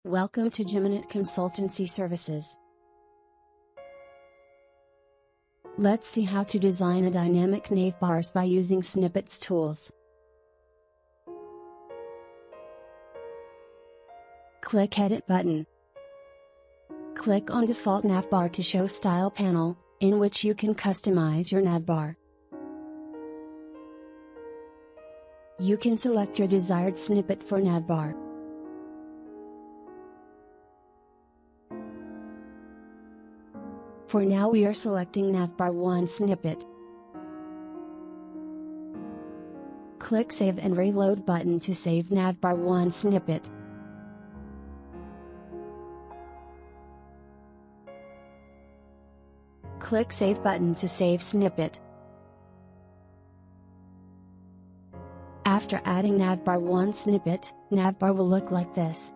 Welcome to Geminate Consultancy Services. Let's see how to design a dynamic Navbars by using Snippets tools. Click Edit button. Click on Default Navbar to show Style panel, in which you can customize your Navbar. You can select your desired snippet for Navbar. For now we are selecting Navbar 1 snippet. Click Save and Reload button to save Navbar 1 snippet. Click Save button to save snippet. After adding Navbar 1 snippet, Navbar will look like this.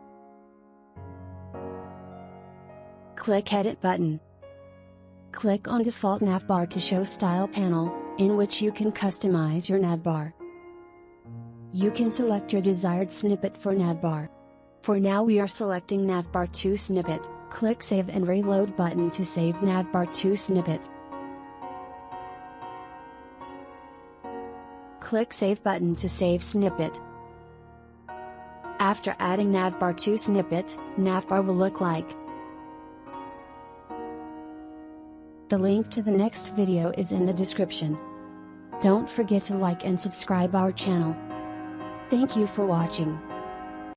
Click Edit button. Click on Default Navbar to show Style panel, in which you can customize your Navbar. You can select your desired snippet for Navbar. For now we are selecting Navbar 2 snippet, click Save and Reload button to save Navbar 2 snippet. Click Save button to save snippet. After adding Navbar 2 snippet, Navbar will look like. The link to the next video is in the description. Don't forget to like and subscribe our channel. Thank you for watching.